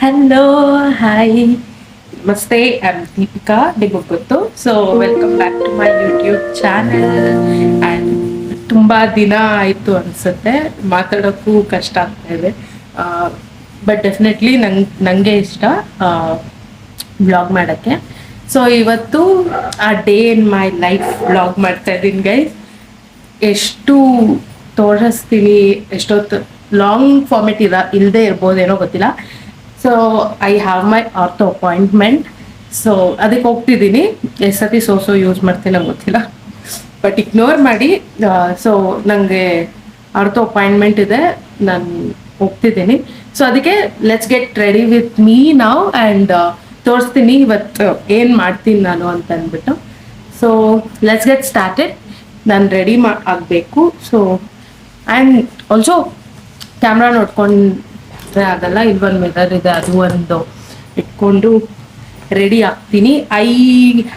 Hello, hi, ನಮಸ್ತೆ. I am Deepika, ನಿಮಗೆ ಗೊತ್ತು. So welcome back to my YouTube channel. And ತುಂಬ ದಿನ ಆಯಿತು ಅನಿಸುತ್ತೆ, ಮಾತಾಡೋಕ್ಕೂ ಕಷ್ಟ ಆಗ್ತಾ ಇದೆ. ಬಟ್ ಡೆಫಿನೆಟ್ಲಿ ನನಗೆ ಇಷ್ಟ ವ್ಲಾಗ್ ಮಾಡೋಕ್ಕೆ. ಸೊ ಇವತ್ತು ಆ day in my life vlog ಮಾಡ್ತಾ ಇದ್ದೀನಿ ಗೈಸ್. ಎಷ್ಟು ತೋರಿಸ್ತೀನಿ, ಎಷ್ಟೊತ್ತು ಲಾಂಗ್ ಫಾರ್ಮೆಟ್ ಇಲ್ಲದೆ ಇರ್ಬೋದೇನೋ ಗೊತ್ತಿಲ್ಲ. So I have my ortho appointment. So ಅದಕ್ಕೆ ಹೋಗ್ತಿದ್ದೀನಿ. ಎಷ್ಟು ಸತಿ ಸೋಸೋ ಯೂಸ್ ಮಾಡ್ತೀನಿ ಗೊತ್ತಿಲ್ಲ, ಬಟ್ ಇಗ್ನೋರ್ ಮಾಡಿ. ಸೊ ನನಗೆ ಆರ್ಥೋ ಅಪಾಯಿಂಟ್ಮೆಂಟ್ ಇದೆ, ನಾನು ಹೋಗ್ತಿದ್ದೀನಿ. ಸೊ ಅದಕ್ಕೆ let's get ready with me ನಾವ್ ಆ್ಯಂಡ್ ತೋರಿಸ್ತೀನಿ ಇವತ್ತು ಏನು ಮಾಡ್ತೀನಿ ನಾನು ಅಂತ ಅಂದ್ಬಿಟ್ಟು. So let's get started. ನಾನು ರೆಡಿ ಆಗಬೇಕು. ಸೊ ಆ್ಯಂಡ್ ಆಲ್ಸೋ ಕ್ಯಾಮ್ರಾ ನೋಡ್ಕೊಂಡ್ರೆ ಆಗಲ್ಲ, ಇಲ್ಲೊಂದು ಮಿರರ್ ಇದೆ, ಅದು ಒಂದು ಇಟ್ಕೊಂಡು ರೆಡಿ ಆಗ್ತೀನಿ. I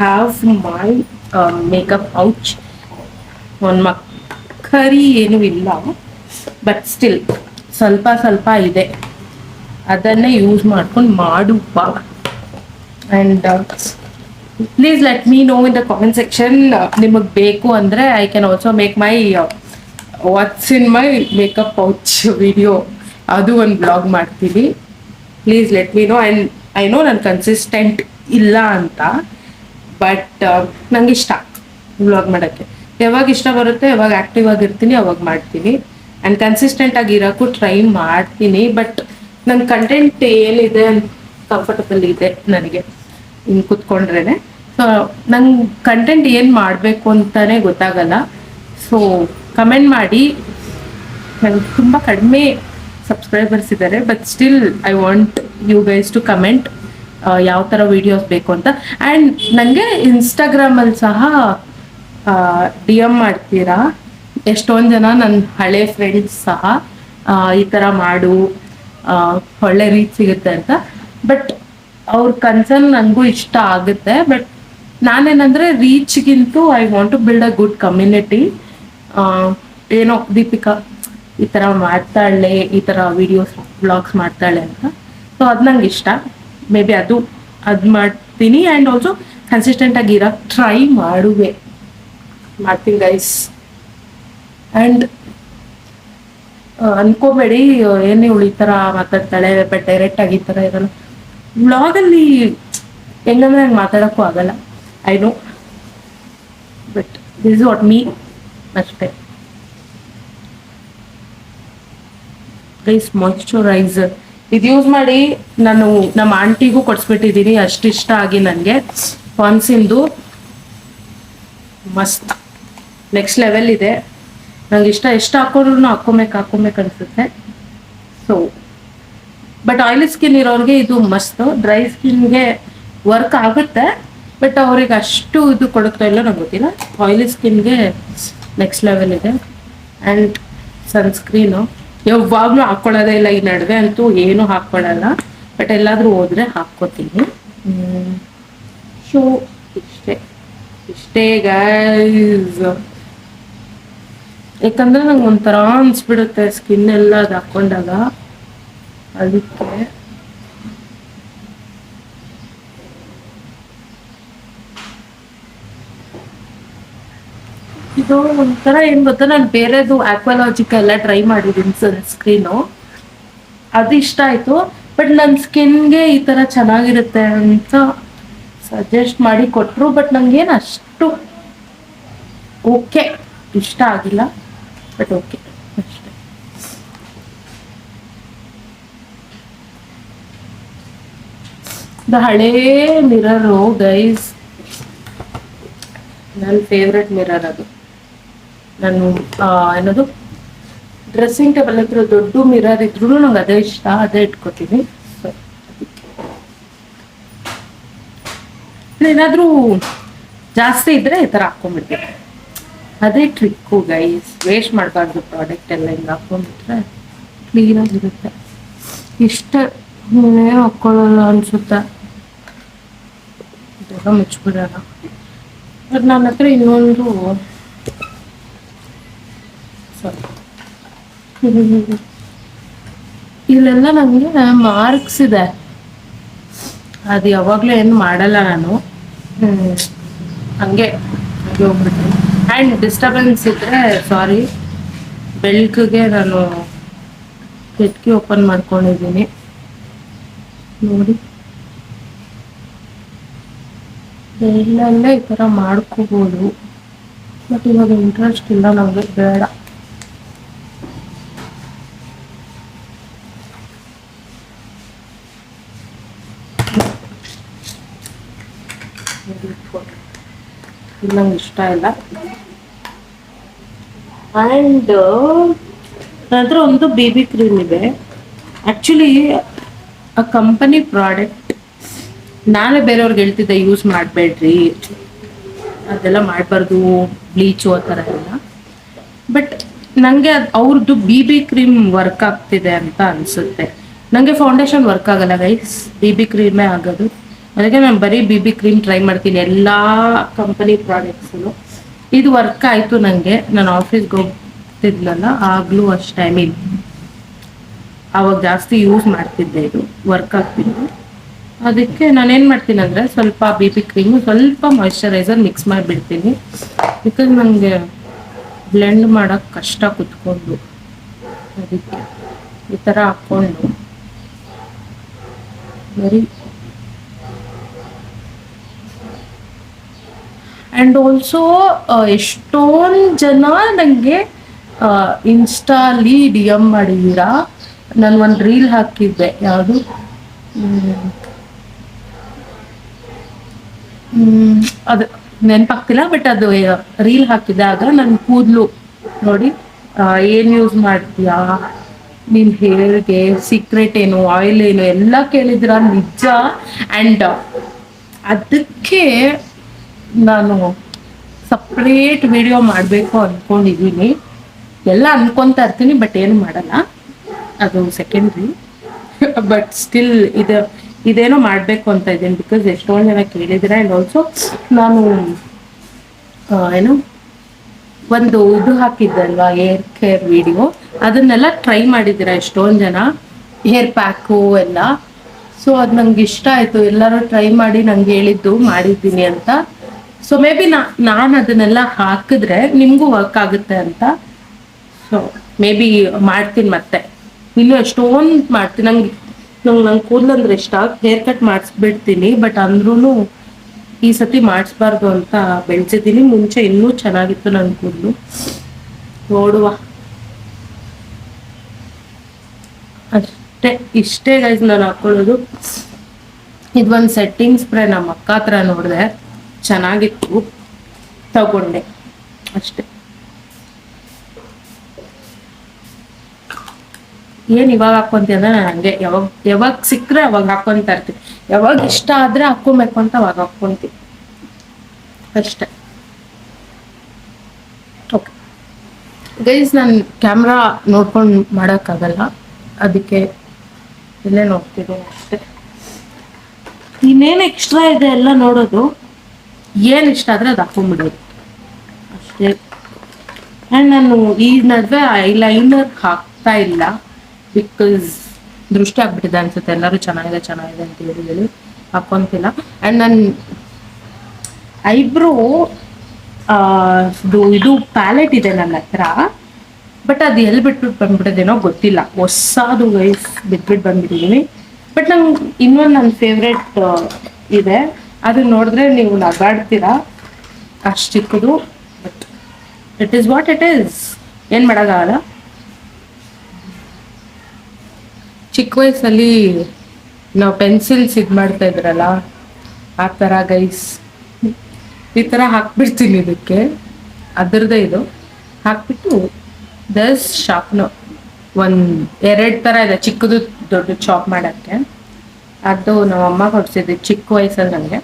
have my makeup pouch. ಒಂದು ಮಕ್ಕರಿ ಏನೂ ಇಲ್ಲ, ಬಟ್ ಸ್ಟಿಲ್ ಸ್ವಲ್ಪ ಸ್ವಲ್ಪ ಇದೆ, ಅದನ್ನೇ ಯೂಸ್ ಮಾಡ್ಕೊಂಡು ಮಾಡುವ. And please let me know in the comment section, ನಿಮಗೆ ಬೇಕು ಅಂದರೆ I can also make my what's in my makeup pouch video, ಅದು ಒಂದು ಬ್ಲಾಗ್ ಮಾಡ್ತೀನಿ. Please let me know. And I know ನಾನು ಕನ್ಸಿಸ್ಟೆಂಟ್ ಇಲ್ಲ ಅಂತ, ಬಟ್ ನಂಗೆ ಇಷ್ಟ ವ್ಲಾಗ್ ಮಾಡೋಕ್ಕೆ. ಯಾವಾಗ ಇಷ್ಟ ಬರುತ್ತೆ, ಯಾವಾಗ ಆ್ಯಕ್ಟಿವ್ ಆಗಿರ್ತೀನಿ ಅವಾಗ ಮಾಡ್ತೀನಿ. ಆ್ಯಂಡ್ ಕನ್ಸಿಸ್ಟೆಂಟ್ ಆಗಿರೋಕ್ಕೂ ಟ್ರೈ ಮಾಡ್ತೀನಿ. ಬಟ್ ನನ್ನ ಕಂಟೆಂಟ್ ಏನಿದೆ ಕಂಫರ್ಟಬಲ್ ಇದೆ ನನಗೆ ಹಿಂಗೆ ಕುತ್ಕೊಂಡ್ರೇ. ಸೊ ನಂಗೆ ಕಂಟೆಂಟ್ ಏನು ಮಾಡಬೇಕು ಅಂತಲೇ ಗೊತ್ತಾಗಲ್ಲ. ಸೊ ಕಮೆಂಟ್ ಮಾಡಿ. ನಂಗೆ ತುಂಬ ಕಡಿಮೆ ಸಬ್ಸ್ಕ್ರೈಬರ್ಸ್ ಇದ್ದಾರೆ, but still I want you guys to comment ಯಾವ ಥರ ವೀಡಿಯೋಸ್ ಬೇಕು ಅಂತ. ಆ್ಯಂಡ್ ನನಗೆ ಇನ್ಸ್ಟಾಗ್ರಾಮಲ್ಲಿ ಸಹ ಡಿ ಎಮ್ ಮಾಡ್ತೀರಾ ಎಷ್ಟೊಂದು ಜನ, ನನ್ನ ಹಳೆ ಫ್ರೆಂಡ್ಸ್ ಸಹ ಈ ಥರ ಮಾಡು, ಒಳ್ಳೆ ರೀಚ್ ಸಿಗುತ್ತೆ ಅಂತ. ಬಟ್ ಅವ್ರ ಕನ್ಸರ್ನ್ ನನಗೂ ಇಷ್ಟ ಆಗುತ್ತೆ. ಬಟ್ ನಾನೇನಂದರೆ ರೀಚ್ಗಿಂತೂ I want to build a good community. ಏನೋ ದೀಪಿಕಾ ಈ ಥರ ಮಾಡ್ತಾಳೆ, ಈ ಥರ ವೀಡಿಯೋಸ್ ವ್ಲಾಗ್ಸ್ ಮಾಡ್ತಾಳೆ ಅಂತ. ಸೊ ಅದು ನಂಗೆ ಇಷ್ಟ. ಮೇ ಬಿ ಅದು ಮಾಡ್ತೀನಿ. ಆ್ಯಂಡ್ ಆಲ್ಸೋ ಕನ್ಸಿಸ್ಟೆಂಟಾಗಿ ಇರೋಕ್ಕೆ ಟ್ರೈ ಮಾಡ್ತೀನಿ ಗೈಸ್. ಆ್ಯಂಡ್ ಅನ್ಕೋಬೇಡಿ ಏನೇ ಇವಳು ಈ ಥರ ಮಾತಾಡ್ತಾಳೆ, ಬಟ್ ಡೈರೆಕ್ಟಾಗಿ ಈ ಥರ ಇರಲ್ಲ. ವ್ಲಾಗಲ್ಲಿ ಹೆಂಗಂದ್ರೆ ನಂಗೆ ಮಾತಾಡೋಕ್ಕೂ ಆಗಲ್ಲ, I know, but this is what me ಅಷ್ಟೇ ಗೈಸ್. ಮಾಯ್ಶ್ಚರೈಸರ್ ಇದು ಯೂಸ್ ಮಾಡಿ ನಾನು ನಮ್ಮ ಆಂಟಿಗೂ ಕೊಡಿಸ್ಬಿಟ್ಟಿದ್ದೀನಿ, ಅಷ್ಟಿಷ್ಟ ಆಗಿ ನನಗೆ. ಪಾನ್ಸಿಂದು ಮಸ್ತ್ ನೆಕ್ಸ್ಟ್ ಲೆವೆಲ್ ಇದೆ, ನಂಗೆ ಇಷ್ಟ. ಎಷ್ಟು ಹಾಕೊಂಡ್ರು ಹಾಕೊಬೇಕು ಅನಿಸುತ್ತೆ. ಸೊ ಬಟ್ ಆಯಿಲಿ ಸ್ಕಿನ್ ಇರೋರಿಗೆ ಇದು ಮಸ್ತ್. ಡ್ರೈ ಸ್ಕಿನ್ಗೆ ವರ್ಕ್ ಆಗುತ್ತೆ, ಬಟ್ ಅವ್ರಿಗೆ ಅಷ್ಟು ಇದು ಕೊಡುತ್ತಾ ಇಲ್ಲ ನಂಗೆ ಗೊತ್ತಿಲ್ಲ. ಆಯಿಲಿ ಸ್ಕಿನ್ಗೆ ನೆಕ್ಸ್ಟ್ ಲೆವೆಲ್ ಇದೆ. ಆ್ಯಂಡ್ ಸನ್ಸ್ಕ್ರೀನು ಯಾವಾಗಲೂ ಹಾಕ್ಕೊಳ್ಳೋದೇ ಇಲ್ಲ, ಈ ನಡುವೆ ಅಂತೂ ಏನೂ ಹಾಕ್ಕೊಳ್ಳಲ್ಲ, ಬಟ್ ಎಲ್ಲಾದರೂ ಹೋದರೆ ಹಾಕ್ಕೋತೀನಿ. ಸೊ ಇಷ್ಟೇ ಗೈಸ್. ಯಾಕಂದರೆ ನಂಗೆ ಒಂಥರ ಅನಿಸ್ಬಿಡುತ್ತೆ ಸ್ಕಿನ್ ಎಲ್ಲ ಅದು ಹಾಕ್ಕೊಂಡಾಗ, ಅದಕ್ಕೆ. ಇದು ಒಂಥರ ಏನು ಗೊತ್ತಾ, ನಾನು ಬೇರೆದು ಆಕ್ವಾಲಾಜಿಕ್ ಎಲ್ಲ ಟ್ರೈ ಮಾಡಿದ್ದೀನಿ ಸನ್ಸ್ಕ್ರೀನು, ಅದು ಇಷ್ಟ ಆಯಿತು. ಬಟ್ ನನ್ನ ಸ್ಕಿನ್ಗೆ ಈ ಥರ ಚೆನ್ನಾಗಿರುತ್ತೆ ಅಂತ ಸಜೆಸ್ಟ್ ಮಾಡಿ ಕೊಟ್ಟರು, ಬಟ್ ನನಗೇನು ಅಷ್ಟು ಓಕೆ ಇಷ್ಟ ಆಗಿಲ್ಲ, ಬಟ್ ಓಕೆ ಅಷ್ಟೇ. ಇದು ಹಳೇ ಮಿರರು ಗೈಸ್, ನನ್ನ ಫೇವ್ರೆಟ್ ಮಿರರ್ ಅದು. ನಾನು ಏನದು ಡ್ರೆಸ್ಸಿಂಗ್ ಟೇಬಲ್ ಹತ್ರ ದೊಡ್ಡ ಮಿರರ್ ಇದ್ರೂ ನಂಗೆ ಅದೇ ಇಷ್ಟ, ಅದೇ ಇಟ್ಕೋತೀನಿ. ಸೊ ಏನಾದರೂ ಜಾಸ್ತಿ ಇದ್ದರೆ ಈ ಥರ ಹಾಕ್ಕೊಂಡ್ಬಿಡ್ತೀನಿ, ಅದೇ ಟ್ರಿಕ್ಕು ಗೈಸ್. ವೇಸ್ಟ್ ಮಾಡಬಾರ್ದು ಪ್ರಾಡಕ್ಟ್ ಎಲ್ಲ, ಹಿಂಗೆ ಹಾಕ್ಕೊಂಡ್ಬಿಟ್ರೆ ಕ್ಲೀನಾಗಿರುತ್ತೆ. ಇಷ್ಟ ಏನು ಹಾಕ್ಕೊಳ್ಳಲ್ಲ ಅನಿಸುತ್ತೆ, ಬೇಗ ಮುಚ್ಚಿಬಿಡೋಣ. ಬಟ್ ನನ್ನ ಹತ್ರ ಇನ್ನೊಂದು ಇಲ್ಲೆಲ್ಲ ನನಗೆ ಮಾರ್ಕ್ಸ್ ಇದೆ, ಅದು ಯಾವಾಗಲೂ ಏನು ಮಾಡಲ್ಲ ನಾನು. ಹ್ಮ್, ಹಂಗೆ ಹಂಗೆ ಹೋಗ್ಬಿಟ್ಟು ಆ್ಯಂಡ್ ಡಿಸ್ಟರ್ಬೆನ್ಸ್ ಇದ್ದರೆ ಸಾರಿ. ಬೆಳಕಿಗೆ ನಾನು ಕಿಟಕಿ ಓಪನ್ ಮಾಡ್ಕೊಂಡಿದ್ದೀನಿ ನೋಡಿ. ಎಲ್ಲೆಲ್ಲ ಈ ಥರ ಮಾಡ್ಕೋಬೋದು, ಬಟ್ ಇವಾಗ ಇಂಟ್ರೆಸ್ಟ್ ಇಲ್ಲ ನಮಗೆ, ಬೇಡ. ಇದು ನಂಗೆ ಇಷ್ಟ ಇಲ್ಲ. ಆ್ಯಂಡ್ ನನ್ನ ಹತ್ರ ಒಂದು ಬೇಬಿ ಕ್ರೀಮ್ ಇದೆ. ಆ್ಯಕ್ಚುಲಿ ಆ ಕಂಪನಿ ಪ್ರಾಡಕ್ಟ್ ನಾನೇ ಬೇರೆಯವ್ರಿಗೆ ಹೇಳ್ತಿದ್ದೆ ಯೂಸ್ ಮಾಡಬೇಡ್ರಿ, ಅದೆಲ್ಲ ಮಾಡಬಾರ್ದು, ಬ್ಲೀಚು ಆ ಥರ ಎಲ್ಲ. ಬಟ್ ನನಗೆ ಅದು ಅವ್ರದ್ದು ಬಿ ಬಿ ಕ್ರೀಮ್ ವರ್ಕ್ ಆಗ್ತಿದೆ ಅಂತ ಅನಿಸುತ್ತೆ. ನನಗೆ ಫೌಂಡೇಶನ್ ವರ್ಕ್ ಆಗಲ್ಲ ಗೈಸ್, ಬಿ ಬಿ ಕ್ರೀಮೇ ಆಗೋದು. ಅದಕ್ಕೆ ನಾನು ಬರೀ ಬಿ ಬಿ ಕ್ರೀಮ್ ಟ್ರೈ ಮಾಡ್ತೀನಿ ಎಲ್ಲ ಕಂಪನಿ ಪ್ರಾಡಕ್ಟ್ಸು. ಇದು ವರ್ಕ್ ಆಯಿತು ನನಗೆ. ನಾನು ಆಫೀಸ್ಗೆ ಹೋಗ್ತಿದ್ನಲ್ಲ ಆಗಲೂ ಅಷ್ಟು ಟೈಮಿಗೆ ಆವಾಗ ಜಾಸ್ತಿ ಯೂಸ್ ಮಾಡ್ತಿದ್ದೆ, ಇದು ವರ್ಕ್ ಆಗ್ತಿದ್ದು. ಅದಕ್ಕೆ ನಾನೇನು ಮಾಡ್ತೀನಿ ಅಂದರೆ ಸ್ವಲ್ಪ ಬಿ ಬಿ ಕ್ರೀಮು, ಸ್ವಲ್ಪ ಮಾಯ್ಶ್ಚರೈಸರ್ ಮಿಕ್ಸ್ ಮಾಡಿಬಿಡ್ತೀನಿ. ಬಿಕಾಸ್ ನನಗೆ ಬ್ಲೆಂಡ್ ಮಾಡೋಕ್ಕೆ ಕಷ್ಟ ಕುತ್ಕೊಂಡು, ಅದಕ್ಕೆ ಈ ಥರ ಹಾಕ್ಕೊಂಡು ಬರೀ. ಆ್ಯಂಡ್ ಆಲ್ಸೋ ಎಷ್ಟೊಂದು ಜನ ನನಗೆ ಇನ್ಸ್ಟಾಲಿ ಡಿ ಎಮ್ ಮಾಡಿದ್ದೀರಾ. ನಾನು ಒಂದು ರೀಲ್ ಹಾಕಿದ್ದೆ, ಯಾವುದು ಅದು ನೆನಪಾಗ್ತಿಲ್ಲ, ಬಟ್ ಅದು ರೀಲ್ ಹಾಕಿದಾಗ ನನ್ನ ಕೂದಲು ನೋಡಿ, ಏನು ಯೂಸ್ ಮಾಡ್ತೀಯಾ ನಿನ್ನ ಹೇರ್ಗೆ, ಸೀಕ್ರೆಟ್ ಏನು, ಆಯಿಲ್ ಏನು ಎಲ್ಲ ಕೇಳಿದ್ರ ನಿಜ. ಆ್ಯಂಡ್ ಅದಕ್ಕೆ ನಾನು ಸಪ್ರೇಟ್ ವಿಡಿಯೋ ಮಾಡಬೇಕು ಅಂದ್ಕೊಂಡಿದ್ದೀನಿ. ಎಲ್ಲ ಅನ್ಕೊತಾ ಇರ್ತೀನಿ, ಬಟ್ ಏನು ಮಾಡಲ್ಲ, ಅದು ಸೆಕೆಂಡ್ರಿ. ಬಟ್ ಸ್ಟಿಲ್ ಇದೇನೋ ಮಾಡಬೇಕು ಅಂತ ಇದ್ದೀನಿ, ಬಿಕಾಸ್ ಎಷ್ಟೊಂದು ಜನ ಕೇಳಿದ್ರೆ. ಆ್ಯಂಡ್ ಆಲ್ಸೋ ನಾನು ಏನು ಒಂದು ಇದು ಹಾಕಿದ್ದೆ ಅಲ್ವಾ, ಏರ್ ಕೇರ್ ವಿಡಿಯೋ, ಅದನ್ನೆಲ್ಲ ಟ್ರೈ ಮಾಡಿದ್ದೀರಾ ಎಷ್ಟೊಂದು ಜನ, ಹೇರ್ ಪ್ಯಾಕು ಎಲ್ಲ. ಸೊ ಅದು ನಂಗೆ ಇಷ್ಟ ಆಯಿತು, ಎಲ್ಲರೂ ಟ್ರೈ ಮಾಡಿ ನಂಗೆ ಹೇಳಿದ್ದು ಮಾಡಿದ್ದೀನಿ ಅಂತ. ಸೊ ಮೇ ಬಿ ನಾನು ಅದನ್ನೆಲ್ಲ ಹಾಕಿದ್ರೆ ನಿಮಗೂ ವರ್ಕ್ ಆಗುತ್ತೆ ಅಂತ. ಸೊ ಮೇ ಬಿ ಮಾಡ್ತೀನಿ ಮತ್ತೆ, ಇನ್ನೂ ಎಷ್ಟೊಂದು ಮಾಡ್ತೀನಿ. ನಂಗೆ ಕೂದಲು ಅಂದ್ರೆ ಇಷ್ಟ, ಹೇರ್ ಕಟ್ ಮಾಡಿಸ್ಬಿಡ್ತೀನಿ. ಬಟ್ ಅಂದ್ರೂ ಈ ಸತಿ ಮಾಡಿಸ್ಬಾರ್ದು ಅಂತ ಬೆಳೆಸಿದ್ದೀನಿ. ಮುಂಚೆ ಇನ್ನೂ ಚೆನ್ನಾಗಿತ್ತು ನನ್ನ ಕೂದಲು, ನೋಡುವ ಅಷ್ಟೇ. ಇಷ್ಟೇ ಗೈಸ್ ನಾನು ಹಾಕೊಳ್ಳೋದು. ಇದೊಂದು ಸೆಟ್ಟಿಂಗ್ ಸ್ಪ್ರೇ ನಮ್ಮ ಅಕ್ಕ ಹತ್ರ ನೋಡಿದೆ, ಚೆನ್ನಾಗಿತ್ತು, ತಗೊಂಡೆ ಅಷ್ಟೇ. ಏನು ಇವಾಗ ಹಾಕೊಂತೀನಿ ಅಂದ್ರೆ ನಾನು ಹಂಗೆ ಯಾವಾಗ ಸಿಕ್ಕರೆ ಅವಾಗ ಹಾಕೊಂತ ಇರ್ತೀನಿ, ಯಾವಾಗ ಇಷ್ಟ ಆದರೆ ಹಾಕ್ಕೊಬೇಕು ಅಂತ ಅವಾಗ ಹಾಕ್ಕೊಂತೀನಿ ಅಷ್ಟೆ. ಓಕೆ ಗೈಸ್, ನಾನು ಕ್ಯಾಮ್ರಾ ನೋಡ್ಕೊಂಡು ಮಾಡೋಕ್ಕಾಗಲ್ಲ, ಅದಕ್ಕೆ ಇಲ್ಲೇ ನೋಡ್ತಿದ್ದೀನಿ ಅಷ್ಟೆ. ಇನ್ನೇನು ಎಕ್ಸ್ಟ್ರಾ ಇದೆ ಎಲ್ಲ ನೋಡೋದು, ಏನು ಇಷ್ಟ ಆದರೆ ಅದು ಹಾಕೊಂಡ್ಬಿಡೋದು ಅಷ್ಟೇ. ಆ್ಯಂಡ್ ನಾನು ಈ ನಡುವೆ ಐಲೈನರ್ ಹಾಕ್ತಾ ಇಲ್ಲ, ಬಿಕಾಸ್ ದೃಷ್ಟಿ ಆಗ್ಬಿಟ್ಟಿದೆ ಅನ್ಸುತ್ತೆ. ಎಲ್ಲರೂ ಚೆನ್ನಾಗಿದೆ ಚೆನ್ನಾಗಿದೆ ಅಂತ ಹೇಳಿ ಹಾಕ್ಕೊಂತಿಲ್ಲ. ಆ್ಯಂಡ್ ನನ್ನ ಐಬ್ರೋ ಇದು ಪ್ಯಾಲೆಟ್ ಇದೆ ನನ್ನ ಹತ್ರ, ಬಟ್ ಅದು ಎಲ್ಲಿ ಬಿಟ್ಬಿಟ್ಟು ಬಂದ್ಬಿಟ್ಟದೇನೋ ಗೊತ್ತಿಲ್ಲ. ಹೊಸದು ವೈಸ್ ಬಿಟ್ಬಿಟ್ಟು ಬಂದ್ಬಿಟ್ಟಿದ್ದೀನಿ. ಬಟ್ ನಂಗೆ ಇನ್ನೊಂದು ನನ್ನ ಫೇವ್ರೆಟ್ ಇದೆ, ಅದು ನೋಡಿದ್ರೆ ನೀವು ನಗಾಡ್ತೀರಾ, ಅಷ್ಟು ಚಿಕ್ಕದು. But it is what it is, ಏನು ಮಾಡೋಕ್ಕಾಗಲ್ಲ. ಚಿಕ್ಕ ವಯಸ್ಸಲ್ಲಿ ನಾವು ಪೆನ್ಸಿಲ್ಸ್ ಇದು ಮಾಡ್ತಾ ಇದ್ರಲ್ಲ, ಆ ಥರ ಗೈಸ್ ಈ ಥರ ಹಾಕ್ಬಿಡ್ತೀನಿ ಇದಕ್ಕೆ. ಅದರದ್ದೇ ಇದು ಹಾಕ್ಬಿಟ್ಟು ದಸ್ ಶಾರ್ಪ್ನರ್ ಎರಡು ಥರ ಇದೆ, ಚಿಕ್ಕದು ದೊಡ್ಡ ಚಾಪ್ ಮಾಡೋಕ್ಕೆ. ಅದು ನಮ್ಮ ಅಮ್ಮ ಕೊಡ್ಸಿದ್ದೆ ಚಿಕ್ಕ ವಯಸ್ಸಲ್ಲಿ ನನಗೆ,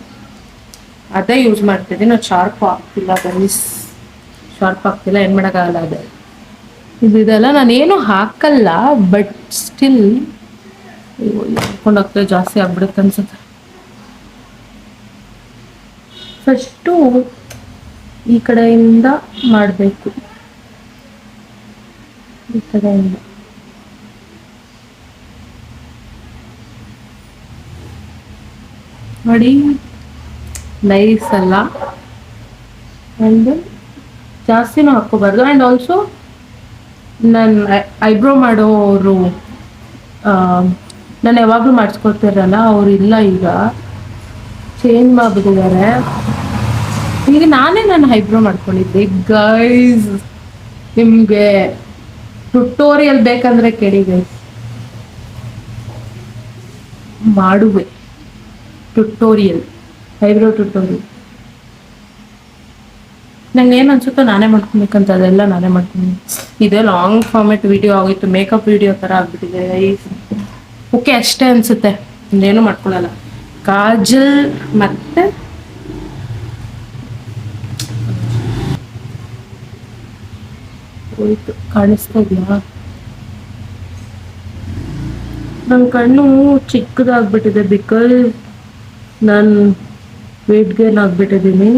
ಅದೇ ಯೂಸ್ ಮಾಡ್ತಿದ್ದೀನಿ. ನಾವು ಶಾರ್ಪ್ ಆಗ್ತಿಲ್ಲ ಗೈಸ್, ಶಾರ್ಪ್ ಆಗ್ತಿಲ್ಲ, ಏನು ಮಾಡೋಕ್ಕಾಗಲ್ಲ. ಅದೇ ಇದೆಲ್ಲ ನಾನೇನು ಹಾಕಲ್ಲ, ಬಟ್ ಸ್ಟಿಲ್ ಹಾಕೊಂಡು ಹೋಗ್ತದೆ, ಜಾಸ್ತಿ ಆಗ್ಬಿಡುತ್ತೆ ಅನ್ಸುತ್ತೆ. ಫಸ್ಟು ಈ ಕಡೆಯಿಂದ ಮಾಡಬೇಕು, ಈ ಕಡೆಯಿಂದ. ನೋಡಿ ನೈಸ್ ಅಲ್ಲ. ಆ್ಯಂಡ್ ಜಾಸ್ತಿನೂ ಹಾಕ್ಕೋಬಾರ್ದು. ಆ್ಯಂಡ್ ಆಲ್ಸೋ ನನ್ನ ಐಬ್ರೋ ಮಾಡೋರು ನಾನು ಯಾವಾಗಲೂ ಮಾಡಿಸ್ಕೊತಿರಲ್ಲ, ಅವ್ರು ಇಲ್ಲ, ಈಗ ಚೇಂಜ್ ಮಾಡಿಬಿಟ್ಟಿದ್ದಾರೆ. ಈಗ ನಾನೇ ನನ್ನ ಐಬ್ರೋ ಮಾಡ್ಕೊಂಡಿದ್ದೆ ಗೈಸ್. ನಿಮಗೆ ಟ್ಯುಟೋರಿಯಲ್ ಬೇಕಂದ್ರೆ ಕೇಳಿ ಗೈಸ್, ಮಾಡುವೆ ಟ್ಯುಟೋರಿಯಲ್, ಐಬ್ರೋ ಟ್ಯುಟೋರಿಯಲ್. ನಂಗೆ ಏನು ಅನ್ಸುತ್ತೋ ನಾನೇ ಮಾಡ್ಕೊಬೇಕಂತ, ಅದೆಲ್ಲ ನಾನೇ ಮಾಡ್ತೀನಿ. ಇದೇ ಲಾಂಗ್ ಫಾರ್ಮೆಟ್ ವಿಡಿಯೋ ಆಗಿತ್ತು, ಮೇಕಪ್ ವಿಡಿಯೋ ಥರ ಆಗ್ಬಿಟ್ಟಿದೆ. ಓಕೆ ಅಷ್ಟೇ ಅನ್ಸುತ್ತೆ, ಇನ್ನೇನು ಮಾಡ್ಕೊಳ್ಳಲ್ಲ. ಕಾಜಲ್ ಮತ್ತೆ ಹೋಯ್ತು, ಕಾಣಿಸ್ತಾ ಇದೆಯಾ? ನನ್ನ ಕಣ್ಣು ಚಿಕ್ಕದಾಗ್ಬಿಟ್ಟಿದೆ ಬಿಕಾಸ್ ನಾನು ವೇಟ್ ಗೇನ್ ಆಗ್ಬಿಟ್ಟಿದ್ದೀನಿ.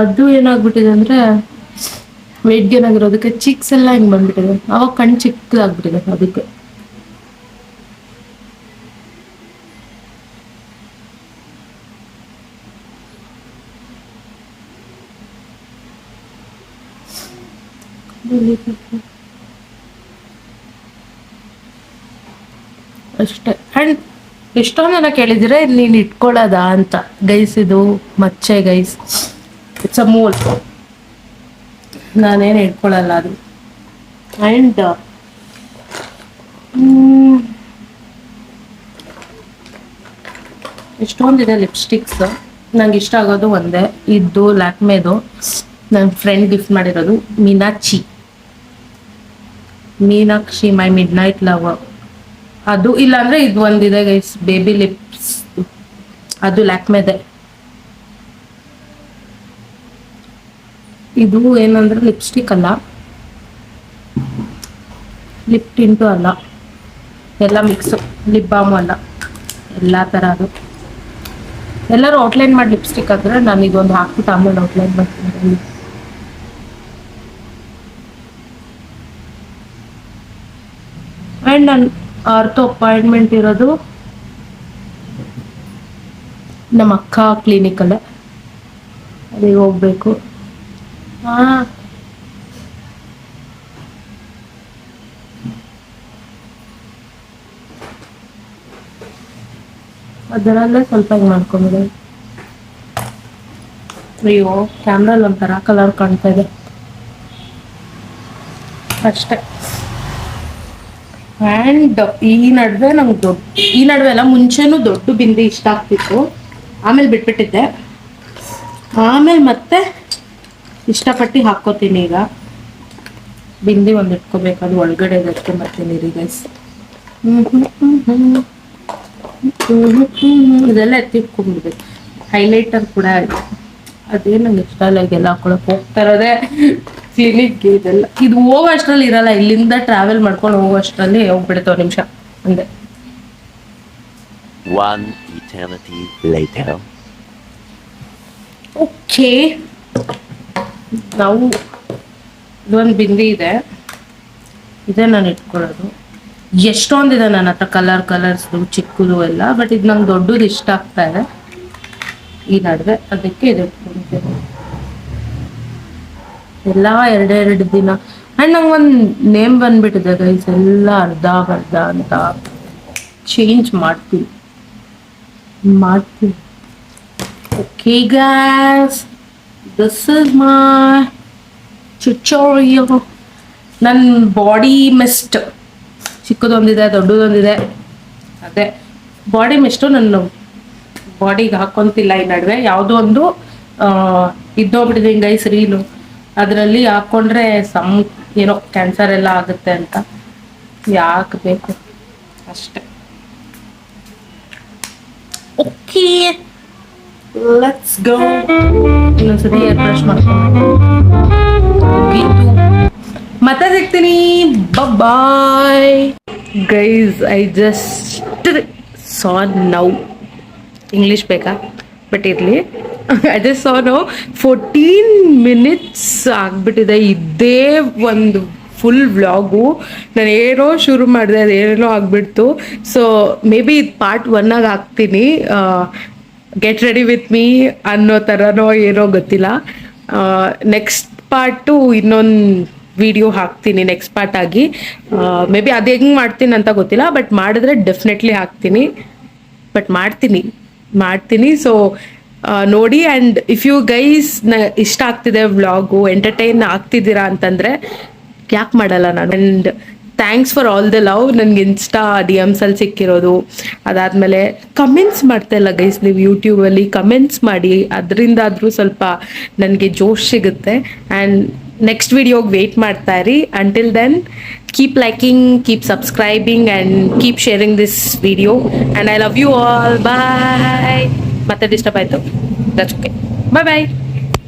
ಅದು ಏನಾಗ್ಬಿಟ್ಟಿದೆ ಅಂದರೆ ವೇಟ್ ಗೇನ್ ಆಗಿರೋದಕ್ಕೆ ಚಿಕ್ಸ್ ಎಲ್ಲ ಹಿಂಗೆ ಬಂದ್ಬಿಟ್ಟಿದೆ, ಅವಾಗ ಕಣ್ಣು ಚಿಕ್ಕದಾಗ್ಬಿಟ್ಟಿದೆ ಅದಕ್ಕೆ. ಅಷ್ಟೇ. ಆ್ಯಂಡ್ ಎಷ್ಟೊಂದು ಜನ ಕೇಳಿದ್ರೆ ನೀನು ಇಟ್ಕೊಳ್ಳೋದಾ ಅಂತ ಗೈಸ್. ಇದು ಮಚ್ಚೆ ಗೈಸ್, ಇಟ್ಸ್ ಅ ಮೂಲ್, ನಾನೇನು ಇಟ್ಕೊಳ್ಳಲ್ಲ ಅದು. ಆ್ಯಂಡ್ ಎಷ್ಟೊಂದಿದೆ ಲಿಪ್ಸ್ಟಿಕ್ಸ್. ನಂಗೆ ಇಷ್ಟ ಆಗೋದು ಒಂದೇ, ಇದು ಲ್ಯಾಕ್ಮೇದು, ನನ್ನ ಫ್ರೆಂಡ್ ಗಿಫ್ಟ್ ಮಾಡಿರೋದು, ಮೀನಾಕ್ಷಿ ಮೈ ಮಿಡ್ ನೈಟ್ ಲವರ್. ಅದು ಇಲ್ಲಾಂದ್ರೆ ಇದು ಒಂದಿದೆ ಗೈಸ್, ಬೇಬಿ ಲಿಪ್ಸ್, ಅದು ಲ್ಯಾಕ್ಮೇದೆ. ಇದು ಏನಂದ್ರೆ ಲಿಪ್ಸ್ಟಿಕ್ ಅಲ್ಲ, ಲಿಪ್ ಟಿಂಟು ಅಲ್ಲ, ಎಲ್ಲ ಮಿಕ್ಸು, ಲಿಪ್ ಬಾಮು ಅಲ್ಲ, ಎಲ್ಲ ಥರ. ಅದು ಎಲ್ಲರೂ ಔಟ್ಲೈನ್ ಮಾಡಿ ಲಿಪ್ಸ್ಟಿಕ್ ಆದರೆ ನಾನು ಇದೊಂದು ಹಾಕ್ಬಿಟ್ಟು ಆಮೇಲೆ ಔಟ್ಲೈನ್ ಮಾಡ್ತೀನಿ. ಆ್ಯಂಡ್ ನನ್ನ ಆರ್ಥೋ ಅಪಾಯಿಂಟ್ಮೆಂಟ್ ಇರೋದು ನಮ್ಮ ಅಕ್ಕ ಕ್ಲಿನಿಕಲ್ಲೇ, ಅಲ್ಲಿಗೆ ಹೋಗ್ಬೇಕು. ಹಾಂ, ಅದರಲ್ಲೇ ಸ್ವಲ್ಪ ಹಿಂಗೆ ಮಾಡ್ಕೊಂಡಿದೆ. ಅಯ್ಯೋ ಕ್ಯಾಮ್ರಲ್ಲಿ ಒಂಥರ ಕಲರ್ ಕಾಣ್ತಾ ಇದೆ ಅಷ್ಟೇ. ಆ್ಯಂಡ್ ಈ ನಡುವೆ ನಂಗೆ ಈ ನಡುವೆ ಎಲ್ಲ ಮುಂಚೆನೂ ದೊಡ್ಡ ಬಿಂದಿ ಇಷ್ಟ ಆಗ್ತಿತ್ತು, ಆಮೇಲೆ ಬಿಟ್ಬಿಟ್ಟಿದ್ದೆ, ಆಮೇಲೆ ಮತ್ತೆ ಇಷ್ಟಪಟ್ಟು ಹಾಕ್ಕೋತೀನಿ. ಈಗ ಬಿಂದಿ ಒಂದು ಇಟ್ಕೋಬೇಕು, ಅದು ಒಳಗಡೆ ಇಟ್ಕೊಂಬರ್ತೀನಿ ರೀ ಗೈಸ್. ಇದೆಲ್ಲ ಎತ್ತಿಟ್ಕೊಂಡ್ಬಿಡ್ಬೇಕು. ಹೈಲೈಟರ್ ಕೂಡ ಅದೇ ನಂಗೆ ಇಷ್ಟ ಇಲ್ಲ, ಇದೆಲ್ಲ ಹಾಕೊಳಕ್ಕೆ ಹೋಗ್ತಾ ಇರೋದೇ ಕ್ಲಿನಿಕ್ಗೆ. ಇದೆಲ್ಲ ಇದು ಹೋಗೋ ಅಷ್ಟರಲ್ಲಿ ಇರಲ್ಲ, ಇಲ್ಲಿಂದ ಟ್ರಾವೆಲ್ ಮಾಡ್ಕೊಂಡು ಹೋಗೋ ಅಷ್ಟರಲ್ಲಿ ಹೋಗ್ಬಿಡುತ್ತೆ ಒಂದು ನಿಮಿಷ ಅಂದೆ. ಓಕೆ, ನಾವು ಇದೊಂದು ಬಿಂದಿ ಇದೆ, ಇದೇ ನಾನು ಇಟ್ಕೊಳ್ಳೋದು. ಎಷ್ಟೊಂದಿದೆ ನನ್ನ ಹತ್ರ ಕಲರ್ಸ್ದು ಚಿಕ್ಕದು ಎಲ್ಲ, ಬಟ್ ಇದು ನಂಗೆ ದೊಡ್ಡದು ಇಷ್ಟ ಆಗ್ತಾ ಇದೆ ಈ ನಡುವೆ, ಅದಕ್ಕೆ ಇದು ಇಟ್ಕೊಂಡಿದ್ದೇನೆ. ಎಲ್ಲ ಎರಡೆರಡು ದಿನ. ಆ್ಯಂಡ್ ನಂಗೆ ಒಂದು ನೇಮ್ ಬಂದ್ಬಿಟ್ಟಿದೆ ಗೈಸ್, ಎಲ್ಲ ಅರ್ಧ ಅಂತ. ಚೇಂಜ್ ಮಾಡ್ತೀನಿ. Okay guys, this is my tutorial. ನನ್ನ ಬಾಡಿ ಮಿಸ್ಟ್ ಚಿಕ್ಕದೊಂದಿದೆ, ದೊಡ್ಡದೊಂದಿದೆ. ಅದೇ ಬಾಡಿ ಮಿಸ್ಟು ನನ್ನ ಬಾಡಿಗೆ ಹಾಕ್ಕೊಂತಿಲ್ಲ ಈ ನಡುವೆ. ಯಾವುದೋ ಒಂದು ಇದ್ದೋಗ್ಬಿಟ್ಟಿದೆ ಗೈಸ್ ರೀಲು, ಅದರಲ್ಲಿ ಹಾಕ್ಕೊಂಡ್ರೆ ಏನೋ ಕ್ಯಾನ್ಸರ್ ಎಲ್ಲ ಆಗುತ್ತೆ ಅಂತ, ಯಾಕೆ ಬೇಕು ಅಷ್ಟೆ. Okay let's go. ಇನ್ನೊಂದ್ಸತಿ ಏರ್ ಬ್ರಷ್ ಮಾಡ್ಕೊಂಡು ಮತ್ತೆ ಸಿಗ್ತೀನಿ. Bye guys, I just saw now, English ಬೇಕಾ ಬಟ್ ಇರಲಿ, I just saw now 14 minutes ಆಗ್ಬಿಟ್ಟಿದೆ. ಇದೇ ಒಂದು ಫುಲ್ ವ್ಲಾಗು. ನಾನು ಏನೋ ಶುರು ಮಾಡಿದೆ, ಅದೇನೇನೋ ಆಗಿಬಿಡ್ತು. ಸೊ ಮೇ ಬಿ ಇದು ಪಾರ್ಟ್ 1 ಹಾಕ್ತೀನಿ. ಗೆಟ್ ರೆಡಿ ವಿತ್ ಮೀ ಅನ್ನೋ ಥರನೋ ಏನೋ ಗೊತ್ತಿಲ್ಲ. ನೆಕ್ಸ್ಟ್ ಪಾರ್ಟು ಇನ್ನೊಂದು ವಿಡಿಯೋ ಹಾಕ್ತೀನಿ ನೆಕ್ಸ್ಟ್ ಪಾರ್ಟ್ ಆಗಿ. ಮೇ ಬಿ ಅದು ಹೆಂಗೆ ಮಾಡ್ತೀನಿ ಅಂತ ಗೊತ್ತಿಲ್ಲ, ಬಟ್ ಮಾಡಿದ್ರೆ ಡೆಫಿನೆಟ್ಲಿ ಹಾಕ್ತೀನಿ. ಬಟ್ ಮಾಡ್ತೀನಿ. ಸೊ ನೋಡಿ. ಆ್ಯಂಡ್ ಇಫ್ ಯು ಗೈಸ್ ಇಷ್ಟ ಆಗ್ತಿದೆ ವ್ಲಾಗು, ಎಂಟರ್ಟೈನ್ ಆಗ್ತಿದ್ದೀರಾ ಅಂತಂದರೆ ಯಾಕೆ ಮಾಡಲ್ಲ ನಾನು. And thanks for all the love. ನನಗೆ ಇನ್ಸ್ಟಾ DMs ಅಲ್ಲಿ ಸಿಕ್ಕಿರೋದು, ಅದಾದಮೇಲೆ ಕಮೆಂಟ್ಸ್ ಮಾಡ್ತಾಯಿಲ್ಲ ಗೈಸ್. ನೀವು ಯೂಟ್ಯೂಬಲ್ಲಿ ಕಮೆಂಟ್ಸ್ ಮಾಡಿ, ಅದರಿಂದಾದರೂ ಸ್ವಲ್ಪ ನನಗೆ ಜೋಶ್ ಸಿಗುತ್ತೆ. ಆ್ಯಂಡ್ ನೆಕ್ಸ್ಟ್ ವಿಡಿಯೋಗೆ ವೆಯ್ಟ್ ಮಾಡ್ತಾ ಇರಿ. Until then keep liking, keep subscribing and keep sharing this video. And I love you all. Bye. ಮತ್ತೆ ಡಿಸ್ಟರ್ಬ್ ಆಯಿತು, ದಟ್ಸ್ ಓಕೆ. ಬಾಯ್.